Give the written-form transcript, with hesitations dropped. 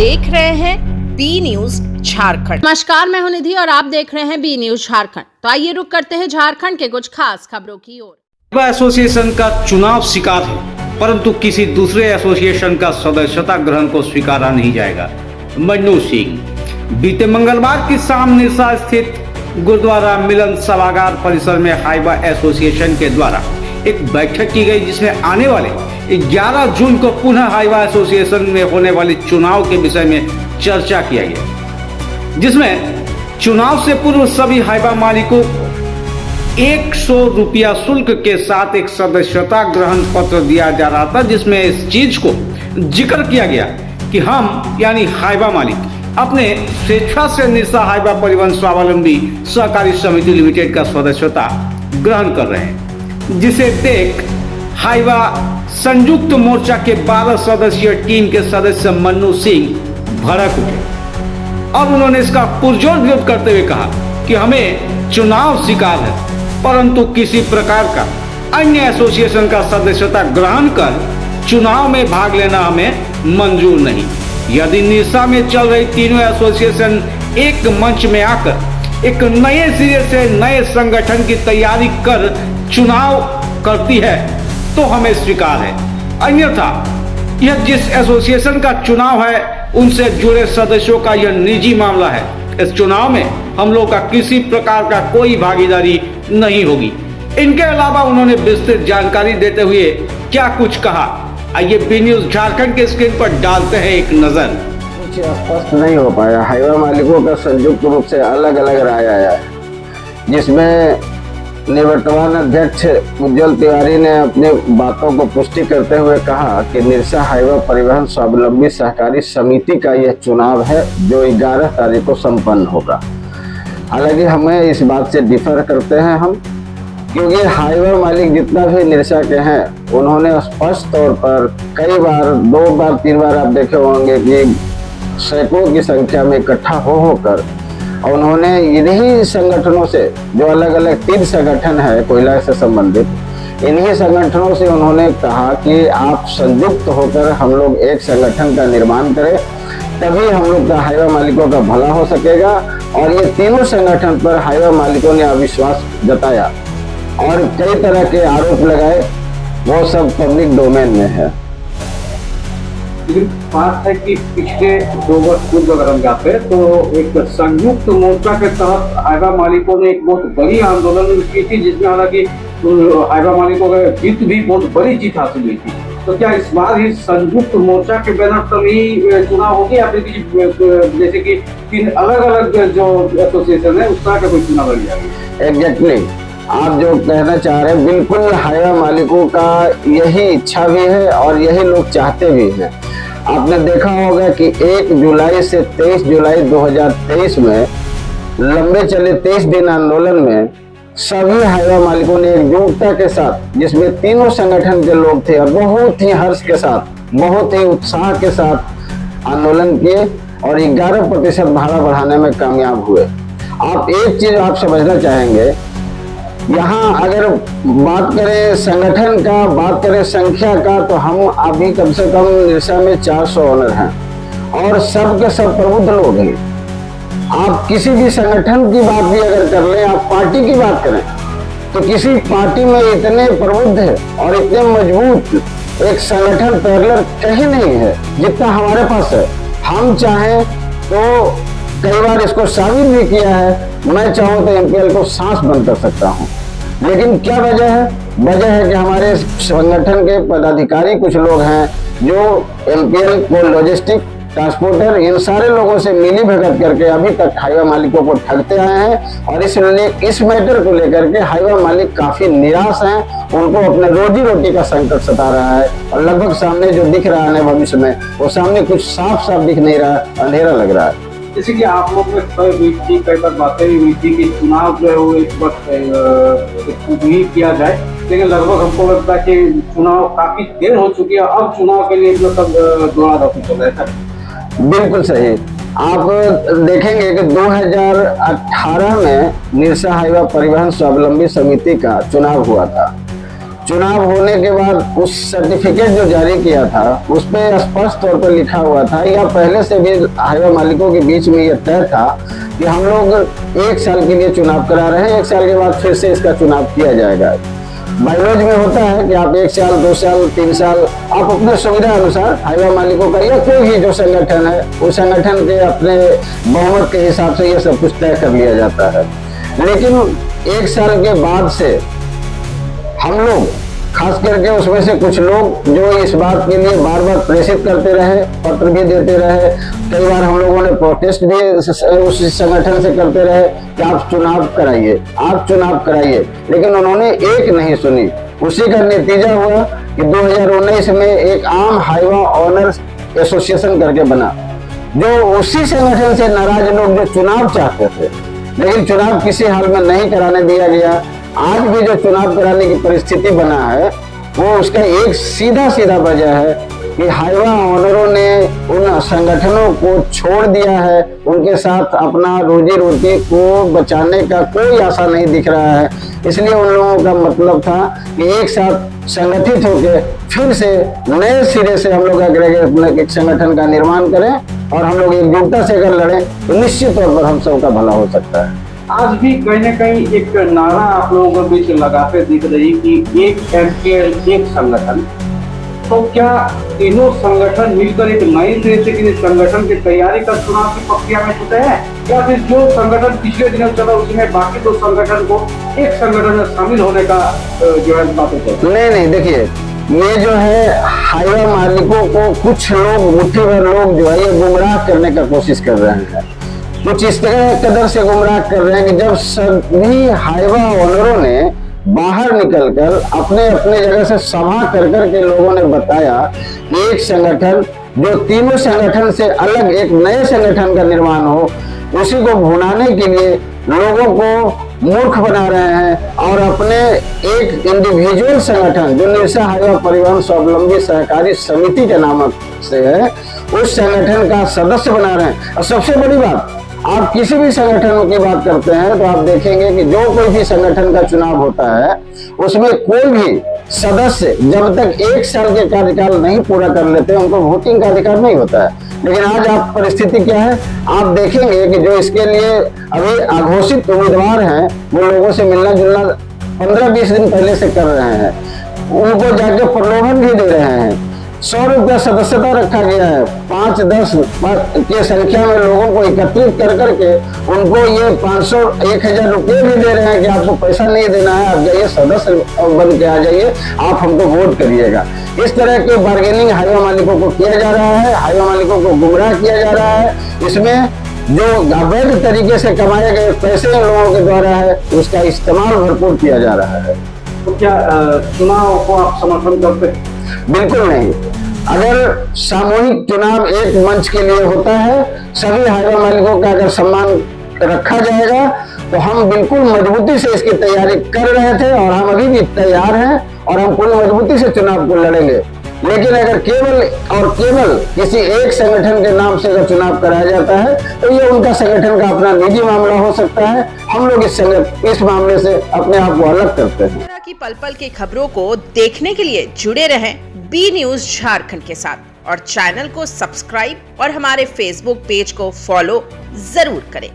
देख रहे हैं बी न्यूज झारखंड। नमस्कार, मैं हूं निधि और आप देख रहे हैं बी न्यूज झारखंड। तो आइए रुक करते हैं झारखंड के कुछ खास खबरों की ओर। एसोसिएशन का चुनाव शिकार है, परंतु किसी दूसरे एसोसिएशन का सदस्यता ग्रहण को स्वीकारा नहीं जाएगा। मन्नू सिंह। बीते मंगलवार की शाम निरसा स्थित गुरुद्वारा मिलन सभागार परिसर में हाइवा एसोसिएशन के द्वारा एक बैठक की गई, जिसमें आने वाले 11 जून को पुनः हाइवा एसोसिएशन में होने वाले चुनाव के विषय में चर्चा किया गया, जिसमें चुनाव से पूर्व सभी हाइवा मालिकों 100 रुपया शुल्क के साथ एक सदस्यता ग्रहण पत्र दिया जा रहा था, जिसमें इस चीज को जिक्र किया गया कि हम यानी हाइवा मालिक अपने स्वेच्छा से निरसा हाइवा परिवहन स्वावलंबी सहकारी समिति लिमिटेड का सदस्यता ग्रहण कर रहे हैं, जिसे देख हाइवा संयुक्त मोर्चा के 12 सदस्यीय टीम के सदस्य मन्नू सिंह भड़क उठे और उन्होंने इसका पुरजोर विरोध करते हुए कहा कि हमें चुनाव शिकार है, परंतु किसी प्रकार का अन्य एसोसिएशन का सदस्यता ग्रहण कर चुनाव में भाग लेना हमें मंजूर नहीं। यदि निरसा में चल रही तीनों एसोसिएशन एक मंच में आकर एक नए सिरे से नए संगठन की तैयारी कर चुनाव करती है तो हमें स्वीकार है, अन्यथा यह जिस एसोसिएशन का चुनाव है उनसे जुड़े सदस्यों का यह निजी मामला है। इस चुनाव में हम लोग का किसी प्रकार का कोई भागीदारी नहीं होगी। इनके अलावा उन्होंने विस्तृत जानकारी देते हुए क्या कुछ कहा, आइए बी न्यूज झारखंड के स्क्रीन पर डालते हैं एक नजर। कुछ स्पष्ट नहीं हो पाया। हाइवा मालिकों का संयुक्त रूप से अलग अलग राय आया है, जिसमें निवर्तमान अध्यक्ष उज्जवल तिवारी ने अपनी बातों को पुष्टि करते हुए कहा कि निरसा हाइवा परिवहन स्वावलंबी सहकारी समिति का यह चुनाव है जो 11 तारीख को संपन्न होगा। हालांकि हमें इस बात से डिफर करते हैं हम, क्योंकि हाइवा मालिक जितना भी निरसा के हैं उन्होंने स्पष्ट तौर पर कई बार 2 बार 3 बार आप देखे होंगे कि सैकड़ों की संख्या में इकट्ठा होकर और उन्होंने इन्हीं संगठनों से, जो अलग अलग 3 संगठन है कोयला से संबंधित, इन्हीं संगठनों से उन्होंने कहा कि आप संयुक्त होकर हम लोग एक संगठन का निर्माण करें, तभी हम लोग का हाइवा मालिकों का भला हो सकेगा। और ये तीनों संगठन पर हाइवा मालिकों ने अविश्वास जताया और कई तरह के आरोप लगाए, वो सब पब्लिक डोमेन में है। लेकिन बात है कि पिछले 2 वर्ष पूर्व अगर हम जाते हैं तो एक संयुक्त मोर्चा के तहत हाइवा मालिकों ने एक बहुत बड़ी आंदोलन की थी, जिसमें हालांकि हाइवा मालिकों का जीत भी बहुत बड़ी जीत हासिल हुई थी। तो क्या इस बार ही संयुक्त मोर्चा के बैनर पर ही चुनाव होगी या फिर जैसे कि 3 अलग अलग जो एसोसिएशन है उस तरह का कोई चुनाव लग जाएगा? एग्जैक्टली आप जो कहना चाह रहे हैं, बिल्कुल हाइवा मालिकों का यही इच्छा भी है और यही लोग चाहते भी हैं। आपने देखा होगा कि 1 जुलाई से 23 जुलाई 2023 में लंबे चले 23 दिन आंदोलन में सभी हाइवा मालिकों ने एकजुटता के साथ, जिसमें तीनों संगठन के लोग थे, और बहुत ही हर्ष के साथ, बहुत ही उत्साह के साथ आंदोलन किए और 11% भाड़ा बढ़ाने में कामयाब हुए। आप एक चीज आप समझना चाहेंगे, यहाँ अगर बात करें संगठन का, बात करें संख्या का, तो हम अभी कम से कम निरसा में 400 ओनर हैं और सब के सब प्रबुद्ध लोग हैं। आप किसी भी संगठन की बात भी अगर कर लें, आप पार्टी की बात करें, तो किसी पार्टी में इतने प्रबुद्ध है और इतने मजबूत एक संगठन पैरेलल कहीं नहीं है जितना हमारे पास है। हम चाहें तो कई बार इसको साबित भी किया है, मैं चाहूँ तो एमपीएल को सांस बंद कर सकता हूँ। लेकिन क्या वजह है? वजह है कि हमारे संगठन के पदाधिकारी कुछ लोग हैं जो एमपीएल को लॉजिस्टिक ट्रांसपोर्टर इन सारे लोगों से मिली भगत करके अभी तक हाइवा मालिकों को ठगते आए हैं और इस मैटर को लेकर के हाइवा मालिक काफी निराश हैं। उनको अपने रोजी रोटी का संकट सता रहा है और लगभग सामने जो दिख रहा है भविष्य में, वो सामने कुछ साफ साफ दिख नहीं रहा, अंधेरा लग रहा है। जैसे कि आप लोग में तय हुई थी, कई बार बातें भी हुई थी कि चुनाव जो है वो एक वक्त ही किया जाए, लेकिन लगभग हमको लगता है कि चुनाव काफी देर हो चुकी है, अब चुनाव के लिए जो सब दौड़ा-दौड़ी चल रहा है। बिल्कुल सही। आप देखेंगे कि 2018 में निरसा हाइवा परिवहन स्वावलंबी समिति का चुनाव हुआ था चुनाव होने के बाद उस सर्टिफिकेट जो जारी किया था उस पर स्पष्ट तौर पर लिखा हुआ था, या पहले से भी हाईवा मालिकों के बीच में यह तय था कि हम लोग 1 साल के लिए चुनाव करा रहे हैं, 1 साल के बाद फिर से इसका चुनाव किया जाएगा। बाइलॉज में होता है कि आप 1 साल, 2 साल, 3 साल आप अपने सुविधा अनुसार हाईवा मालिकों का या कोई भी जो संगठन है उस संगठन के अपने बहुमत के हिसाब से ये सब कुछ तय कर लिया जाता है। लेकिन 1 साल के बाद से हम लोग, खास करके उसमें से कुछ लोग जो इस बात के लिए बार बार प्रेषित करते रहे, पत्र भी देते रहे, कई बार हम लोगों ने प्रोटेस्ट भी उस संगठन से करते रहे कि आप चुनाव कराइए, आप चुनाव कराइए, लेकिन उन्होंने एक नहीं सुनी। उसी का नतीजा हुआ कि 2019 में एक आम हाईवा ऑनर्स एसोसिएशन करके बना, जो उसी संगठन से नाराज लोग जो चुनाव चाहते थे, लेकिन चुनाव किसी हाल में नहीं कराने दिया गया। आज भी जो चुनाव कराने की परिस्थिति बना है वो उसका एक सीधा वजह है कि हाईवा ऑनरों ने उन संगठनों को छोड़ दिया है, उनके साथ अपना रोजी रोटी को बचाने का कोई आशा नहीं दिख रहा है। इसलिए उन लोगों का मतलब था कि एक साथ संगठित होकर फिर से नए सिरे से हम लोग एक संगठन का निर्माण करें और हम लोग एकजुटता से अगर लड़ें तो निश्चित तौर पर हम सबका भला हो सकता है। आज भी कहीं न कहीं एक नारा आप लोगों के बीच लगाते दिख रही कि एक एमकेएल एक संगठन, तो क्या तीनों संगठन मिलकर एक नए सिरे से किसी संगठन की तैयारी कर चुनाव की प्रक्रिया में जुटे हैं, या फिर जो संगठन पिछले दिनों चला उसी में बाकी 2 संगठन को एक संगठन में शामिल होने का जो है बातें चल? नहीं, देखिए ये जो है हाईवा मालिकों को कुछ लोग, मुट्ठी भर लोग जो है ये गुमराह करने का कोशिश कर रहे हैं। कुछ इस कदर से गुमराह कर रहे हैं कि जब सभी हाईवा ओनरों ने बाहर निकलकर अपने अपने जगह से सभा कर के लोगों ने बताया कि एक संगठन जो तीनों संगठन से अलग एक नए संगठन का निर्माण हो, उसी को भुनाने के लिए लोगों को मूर्ख बना रहे हैं और अपने एक इंडिविजुअल संगठन जो निरसा हाईवा परिवहन स्वावलंबी सहकारी समिति के नाम से है उस संगठन का सदस्य बना रहे हैं। और सबसे बड़ी बात, आप किसी भी संगठन की बात करते हैं तो आप देखेंगे कि जो कोई भी संगठन का चुनाव होता है उसमें कोई भी सदस्य जब तक 1 साल के कार्यकाल नहीं पूरा कर लेते उनको वोटिंग का अधिकार नहीं होता है। लेकिन आज आप परिस्थिति क्या है, आप देखेंगे कि जो इसके लिए अभी अघोषित उम्मीदवार हैं वो लोगों से मिलना जुलना 15-20 दिन पहले से कर रहे हैं, उनको जाके प्रलोभन भी दे रहे हैं। 100 रुपया सदस्यता रखा गया है, 5-10 की संख्या में लोगों को एकत्रित करके उनको ये 500-1000 रुपये भी दे रहे हैं कि आपको पैसा नहीं देना है, आप जाइए सदस्य बन के आ जाइए, आप हमको वोट करिएगा। इस तरह के बार्गेनिंग हाईवा मालिकों को किया जा रहा है, हाईवा मालिकों को गुमराह किया जा रहा है। इसमें जो अवैध तरीके से कमाए गए पैसे लोगों के द्वारा है उसका इस्तेमाल भरपूर किया जा रहा है। तो क्या चुनाव को आप समर्थन करते हैं? बिल्कुल नहीं। अगर सामूहिक चुनाव एक मंच के लिए होता है, सभी हाईवा मालिकों का अगर सम्मान रखा जाएगा तो हम बिल्कुल मजबूती से इसकी तैयारी कर रहे थे और हम अभी भी तैयार हैं और हम पूरी मजबूती से चुनाव को लड़ेंगे। लेकिन अगर केवल किसी एक संगठन के नाम से अगर चुनाव कराया जाता है तो ये उनका संगठन का अपना निजी मामला हो सकता है। हम लोग इस मामले से अपने आप को अलग करते हैं। इस तरह की पल-पल की खबरों को देखने के लिए जुड़े रहें बी न्यूज झारखंड के साथ और चैनल को सब्सक्राइब और हमारे फेसबुक पेज को फॉलो जरूर करें।